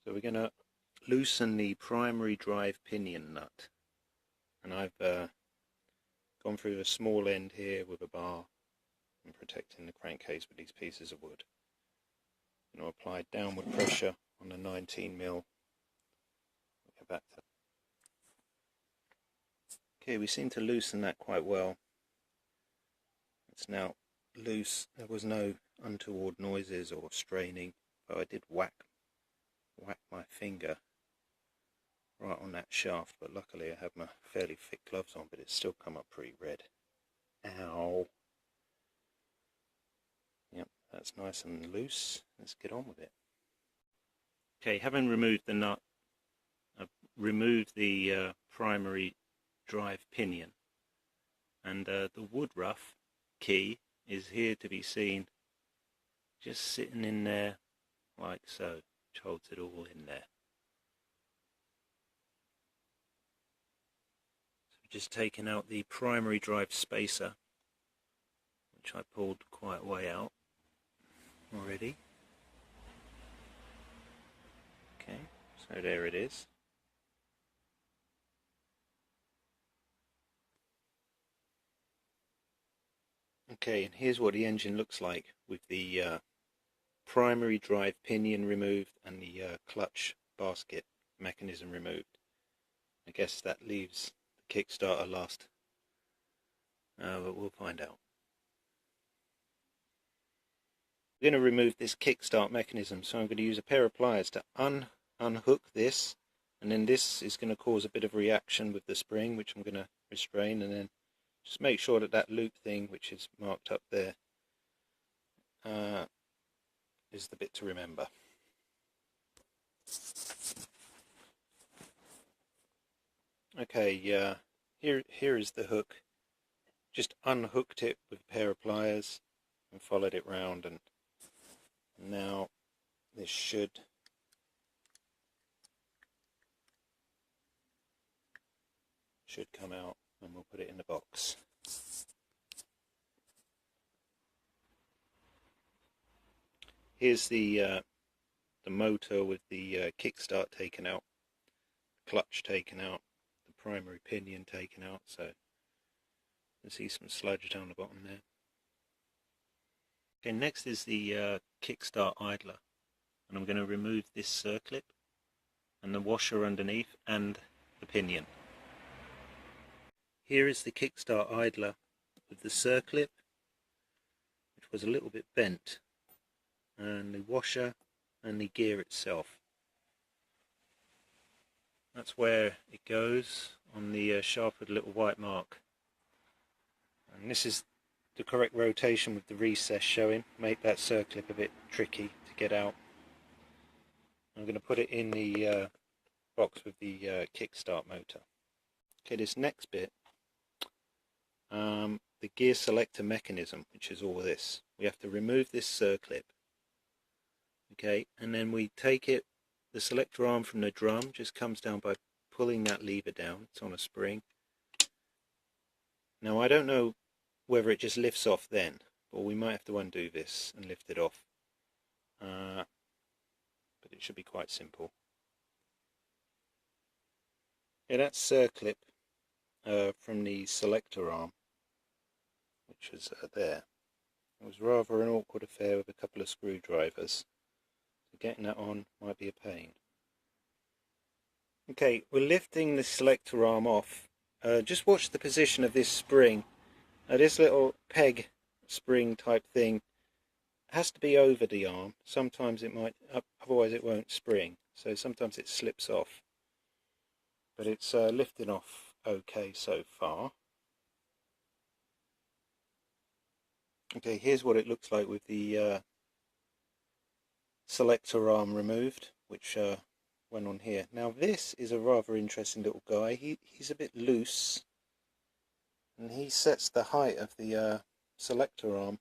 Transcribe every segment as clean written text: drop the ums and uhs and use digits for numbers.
So we're going to loosen the primary drive pinion nut, and I've gone through the small end here with a bar and protecting the crankcase with these pieces of wood. I'm going to apply downward pressure on the 19mm. We'll get back to. Okay, we seem to loosen that quite well. It's now loose. There was no untoward noises or straining, but I did whack my finger right on that shaft, but luckily I have my fairly thick gloves on, but it's still come up pretty red. Ow. Yep, that's nice and loose. Let's get on with it. Okay, having removed the nut, I've removed the primary drive pinion, and the wood rough key is here to be seen, just sitting in there like so, which holds it all in there. So just taking out the primary drive spacer, which I pulled quite a way out already. Okay, so there it is. Okay, and here's what the engine looks like with the primary drive pinion removed and the clutch basket mechanism removed. I guess that leaves the Kickstarter last, but we'll find out. We're going to remove this kickstart mechanism, so I'm going to use a pair of pliers to unhook this, and then this is going to cause a bit of reaction with the spring, which I'm going to restrain, and then just make sure that that loop thing, which is marked up there, is the bit to remember. Okay, here is the hook. Just unhooked it with a pair of pliers and followed it round, and now this should come out, and we'll put it in the box. Here's the motor with the kickstart taken out, clutch taken out, the primary pinion taken out, so you can see some sludge down the bottom there. Okay, next is the kickstart idler, and I'm going to remove this circlip and the washer underneath and the pinion. Here is the kickstart idler with the circlip, which was a little bit bent, and the washer and the gear itself. That's where it goes on the shaft with a little white mark. And this is the correct rotation with the recess showing. Make that circlip a bit tricky to get out. I'm going to put it in the box with the kickstart motor. Okay, this next bit, the gear selector mechanism, which is all this. We have to remove this circlip. Okay, and then we take it, the selector arm from the drum just comes down by pulling that lever down. It's on a spring. Now I don't know whether it just lifts off then, or we might have to undo this and lift it off. But it should be quite simple. Yeah, that circlip from the selector arm, which was there. It was rather an awkward affair with a couple of screwdrivers. So getting that on might be a pain. Okay, we're lifting the selector arm off. Just watch the position of this spring. This little peg spring type thing has to be over the arm. Sometimes it might, otherwise it won't spring. So sometimes it slips off. But it's lifting off okay so far. Okay, here's what it looks like with the selector arm removed, which went on here. Now this is a rather interesting little guy. He's a bit loose, and he sets the height of the selector arm,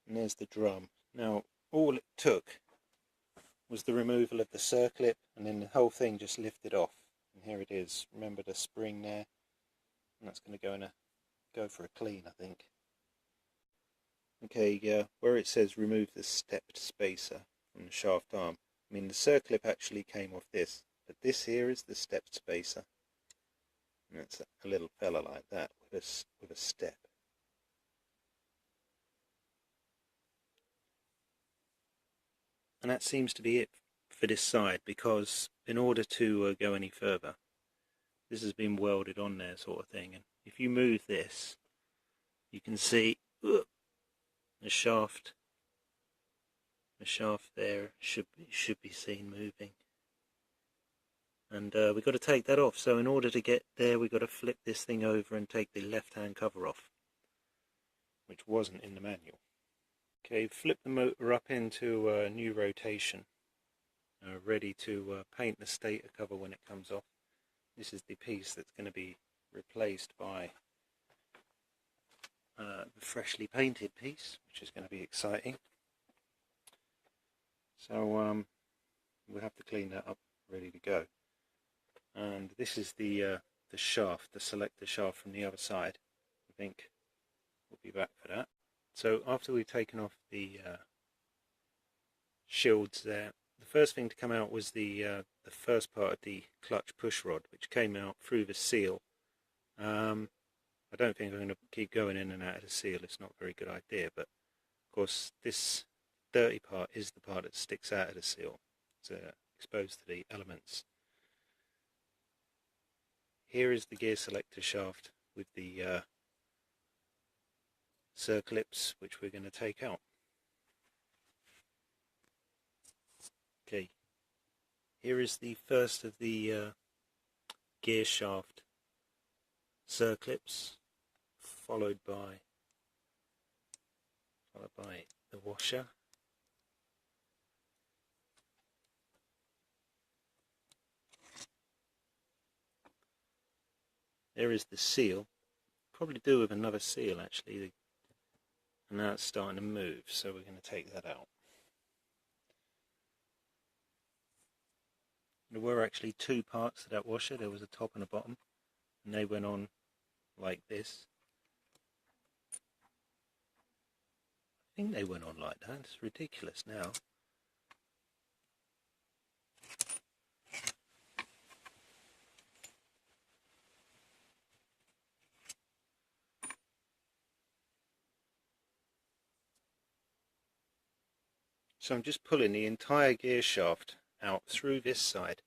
and there's the drum. Now all it took was the removal of the circlip, and then the whole thing just lifted off, and here it is. Remember the spring there, and that's going to go for a clean, I think. Okay, where it says remove the stepped spacer from the shaft arm, I mean, the circlip actually came off this, but this here is the step spacer. And it's a little fella like that with a step. And that seems to be it for this side, because in order to go any further, this has been welded on there, sort of thing. And if you move this, you can see the shaft. The shaft there should be seen moving. And we've got to take that off. So in order to get there, we've got to flip this thing over and take the left-hand cover off, which wasn't in the manual. Okay, flip the motor up into a new rotation, ready to paint the stator cover when it comes off. This is the piece that's going to be replaced by the freshly painted piece, which is going to be exciting. So we'll have to clean that up, ready to go. And this is the shaft, the selector shaft from the other side. I think we'll be back for that. So after we've taken off the shields there, the first thing to come out was the first part of the clutch push rod, which came out through the seal. I don't think I'm going to keep going in and out of the seal. It's not a very good idea, but of course this dirty part is the part that sticks out of the seal. It's exposed to the elements. Here is the gear selector shaft with the circlips, which we're going to take out. Okay, here is the first of the gear shaft circlips, followed by the washer. There is the seal. Probably do with another seal actually, and now it's starting to move, so we're going to take that out. There were actually two parts to that washer. There was a top and a bottom, and they went on like this. I think they went on like that. It's ridiculous now. So I'm just pulling the entire gear shaft out through this side,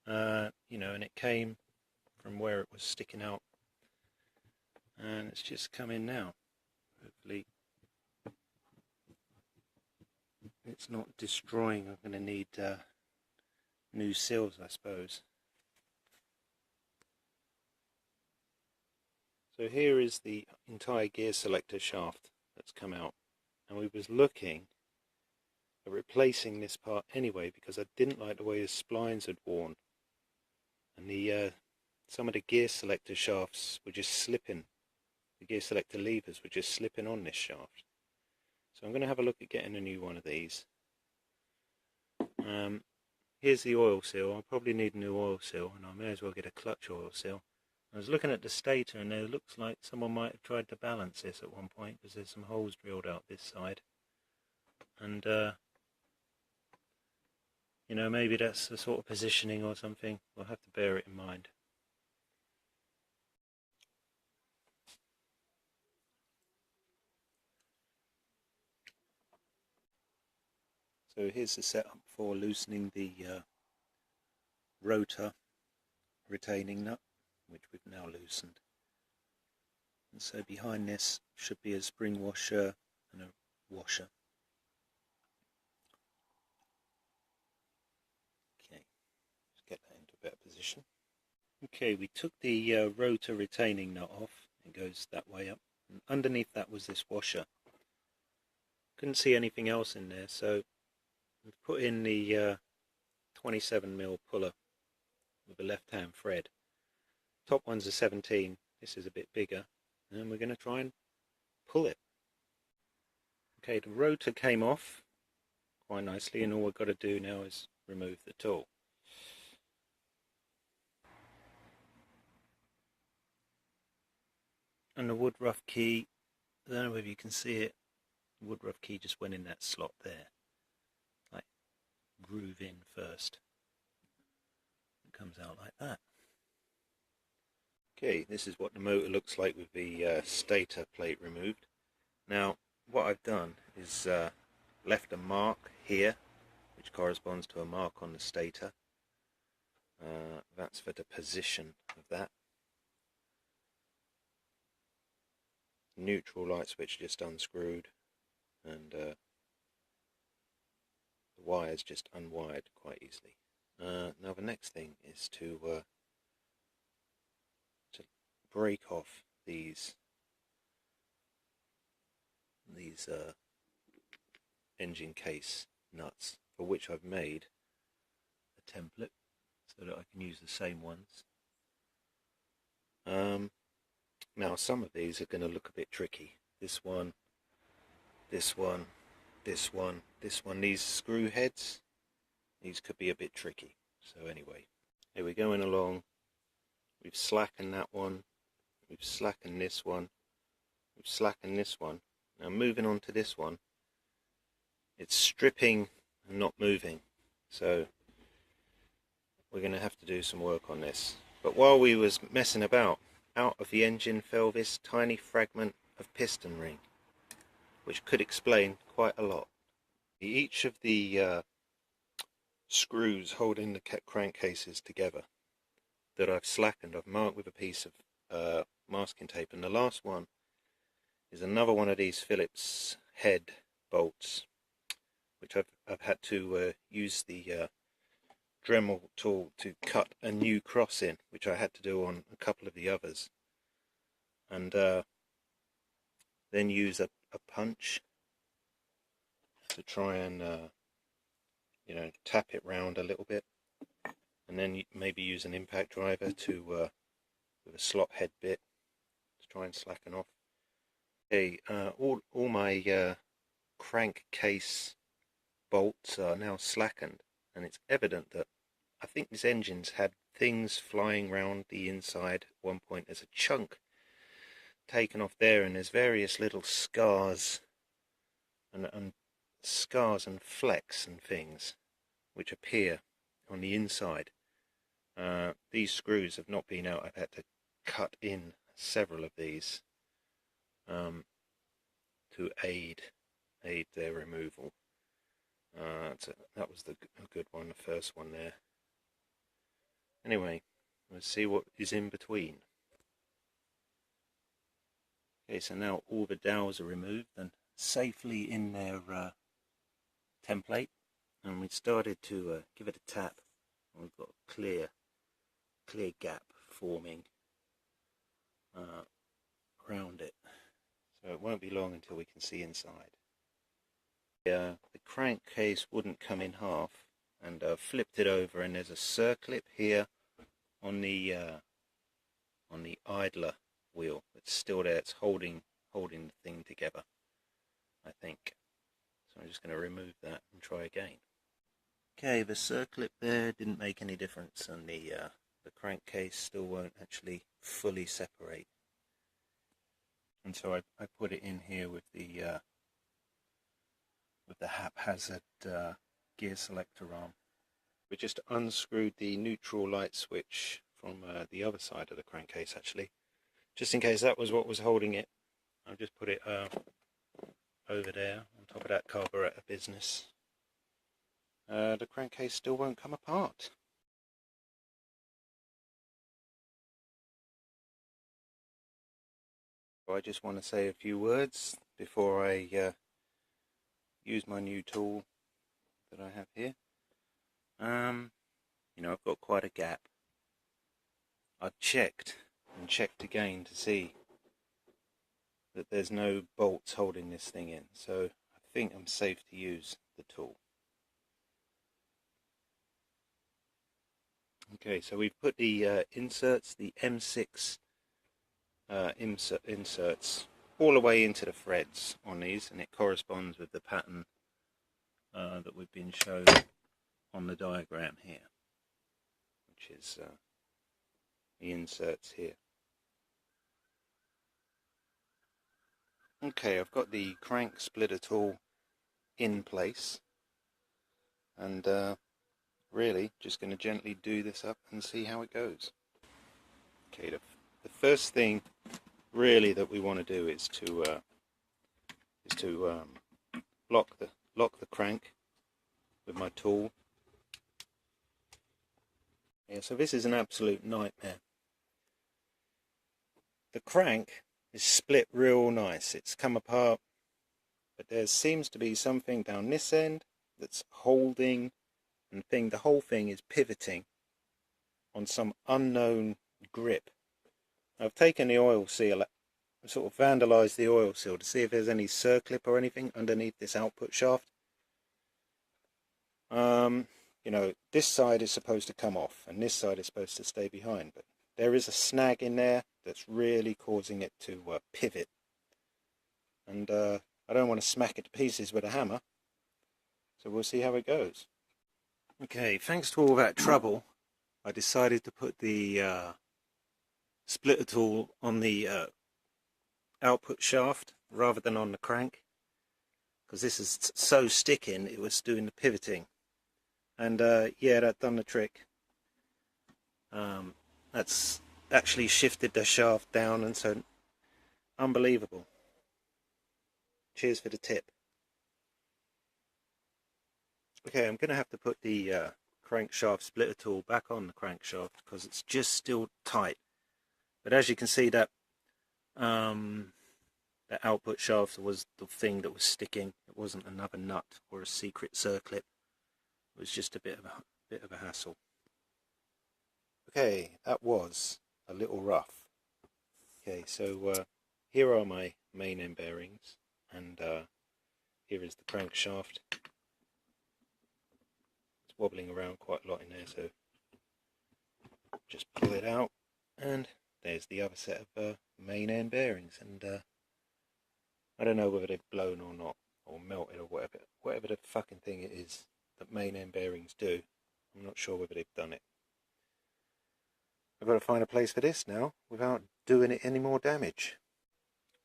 you know, and it came from where it was sticking out, and it's just come in now. Hopefully it's not destroying. I'm going to need new seals, I suppose. So here is the entire gear selector shaft that's come out, and we was looking at replacing this part anyway, because I didn't like the way the splines had worn, and the some of the gear selector shafts were just slipping. The gear selector levers were just slipping on this shaft. So I'm going to have a look at getting a new one of these. Here's the oil seal. I'll probably need a new oil seal, and I may as well get a clutch oil seal. I was looking at the stator, and it looks like someone might have tried to balance this at one point, because there's some holes drilled out this side. And you know, maybe that's the sort of positioning or something. We'll have to bear it in mind. So here's the setup for loosening the rotor retaining nut, which we've now loosened. And so behind this should be a spring washer and a washer. Okay, let's get that into a better position. Okay, we took the rotor retaining nut off. It goes that way up. And underneath that was this washer. Couldn't see anything else in there, so we've put in the 27mm puller with a left-hand thread. Top one's a 17. This is a bit bigger, and we're going to try and pull it. Okay, the rotor came off quite nicely, and all we've got to do now is remove the tool. And the wood rough key, I don't know if you can see it, the wood rough key just went in that slot there, like groove in first. It comes out like that. Okay, this is what the motor looks like with the stator plate removed. Now what I've done is left a mark here which corresponds to a mark on the stator. That's for the position of that. Neutral light switch just unscrewed, and the wires just unwired quite easily. Now the next thing is to break off these engine case nuts, for which I've made a template so that I can use the same ones. Now some of these are going to look a bit tricky. This one, this one, this one, this one. These screw heads, these could be a bit tricky. So anyway, here we're going along. We've slackened that one, we've slackened this one, we've slackened this one. Now moving on to this one, it's stripping and not moving, so we're going to have to do some work on this. But while we was messing about, out of the engine fell this tiny fragment of piston ring, which could explain quite a lot. Each of the screws holding the crankcases together that I've slackened, I've marked with a piece of masking tape, and the last one is another one of these Phillips head bolts, which I've had to use the Dremel tool to cut a new cross in, which I had to do on a couple of the others, and then use a punch to try and you know, tap it round a little bit, and then maybe use an impact driver to with a slot head bit to try and slacken off. Okay, all my crankcase bolts are now slackened, and it's evident that I think this engine's had things flying round the inside at one point. There's a chunk taken off there, and there's various little scars and scars and flecks and things which appear on the inside. These screws have not been out. I've had to cut in several of these to aid their removal. So that was a good one, the first one there. Anyway, let's see what is in between. Okay, so now all the dowels are removed and safely in their template, and we started to give it a tap, and we've got a clear gap forming around it, so it won't be long until we can see inside. The crankcase wouldn't come in half, and I've flipped it over, and there's a circlip here on the idler wheel. It's still there. It's holding the thing together, I think. So I'm just going to remove that and try again. Okay, the circlip there didn't make any difference, and the crankcase still won't actually fully separate. And so I put it in here with the haphazard gear selector arm. We just unscrewed the neutral light switch from the other side of the crankcase, actually, just in case that was what was holding it. I'll just put it over there on top of that carburetor business. The crankcase still won't come apart. I just want to say a few words before I use my new tool that I have here. You know, I've got quite a gap. I've checked and checked again to see that there's no bolts holding this thing in, so I think I'm safe to use the tool. Okay, so we've put the inserts, the M6 inserts, all the way into the threads on these, and it corresponds with the pattern that we've been shown on the diagram here, which is the inserts here. Okay, I've got the crank splitter tool in place, and really just going to gently do this up and see how it goes. Okay, the first thing really that we want to do is to lock the crank with my tool. Yeah, so this is an absolute nightmare. The crank is split real nice. It's come apart, but there seems to be something down this end that's holding and the whole thing is pivoting on some unknown grip. I've taken the oil seal, sort of vandalised the oil seal to see if there's any circlip or anything underneath this output shaft. You know, this side is supposed to come off and this side is supposed to stay behind, but there is a snag in there that's really causing it to pivot, and I don't want to smack it to pieces with a hammer, so we'll see how it goes. Okay, thanks to all that trouble, I decided to put the splitter tool on the output shaft rather than on the crank, because this is so sticking it was doing the pivoting, and yeah, that done the trick. That's actually shifted the shaft down, and so unbelievable. Cheers for the tip. Okay, I'm going to have to put the crankshaft splitter tool back on the crankshaft because it's just still tight. But as you can see, that output shaft was the thing that was sticking. It wasn't another nut or a secret circlip. It was just a bit of a hassle. Okay, that was a little rough. Okay, so here are my main end bearings, and here is the crankshaft. It's wobbling around quite a lot in there, so just pull it out, and there's the other set of main end bearings. And I don't know whether they've blown or not, or melted or whatever the fucking thing it is that main end bearings do. I'm not sure whether they've done it. I've got to find a place for this now without doing it any more damage.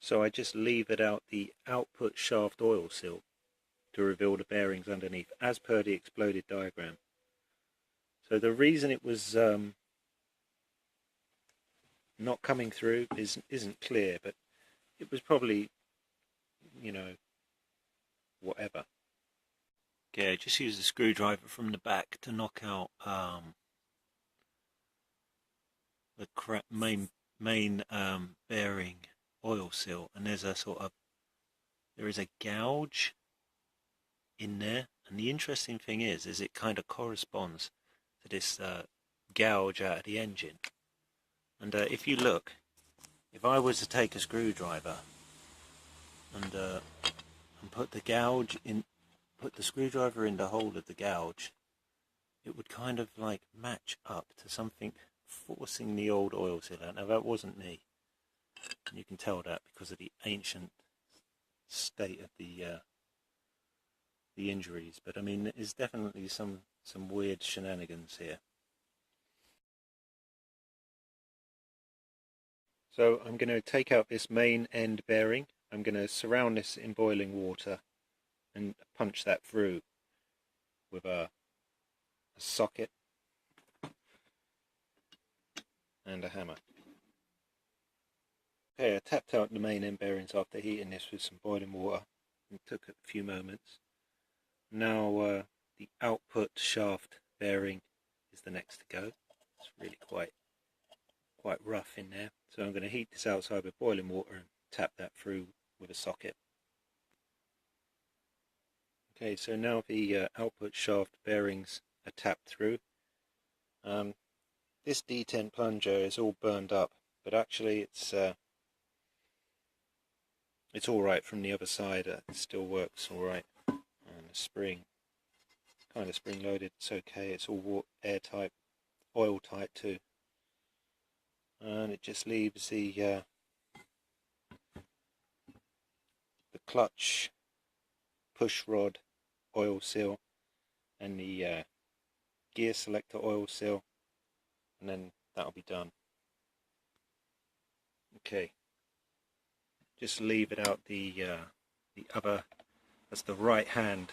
So I just levered out the output shaft oil seal to reveal the bearings underneath, as per the exploded diagram. So the reason it was not coming through isn't clear, but it was probably, you know, whatever. Okay, I just used a screwdriver from the back to knock out the main bearing oil seal, and there is a gouge in there, and the interesting thing is it kind of corresponds to this gouge out of the engine. And if you look, if I was to take a screwdriver and put the screwdriver in the hole of the gouge, it would kind of like match up to something forcing the old oil seal out. Now that wasn't me, and you can tell that because of the ancient state of the injuries, but I mean there's definitely some weird shenanigans here. So I'm going to take out this main end bearing. I'm going to surround this in boiling water and punch that through with a socket and a hammer. Okay, I tapped out the main end bearings after heating this with some boiling water. It took a few moments. Now the output shaft bearing is the next to go. It's really quite rough in there, so I'm going to heat this outside with boiling water and tap that through with a socket. Okay, so now the output shaft bearings are tapped through. This D10 plunger is all burned up, but actually it's all right from the other side. It still works all right. And the spring, kind of spring loaded, it's okay. It's all airtight, oil tight too. And it just leaves the clutch push rod oil seal and the gear selector oil seal, and then that'll be done. Okay, just leave it out the other, that's the right hand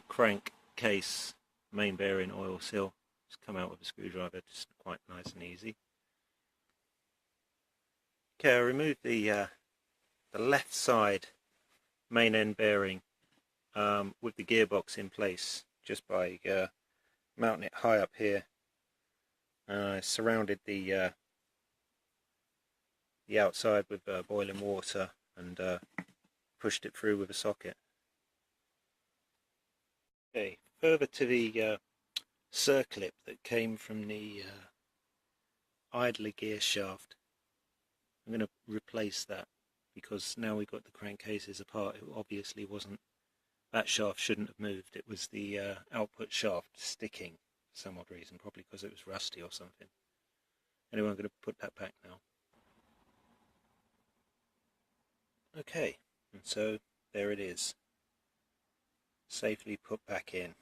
crankcase main bearing oil seal. Just come out with a screwdriver, just quite nice and easy. Okay, I removed the left side main end bearing with the gearbox in place just by mounting it high up here. I surrounded the outside with boiling water and pushed it through with a socket. Okay, further to the circlip that came from the idler gear shaft, I'm going to replace that because now we've got the crankcases apart. It obviously wasn't, that shaft shouldn't have moved. It was the output shaft sticking for some odd reason, probably because it was rusty or something. Anyway, I'm going to put that back now. Okay, and so there it is, safely put back in.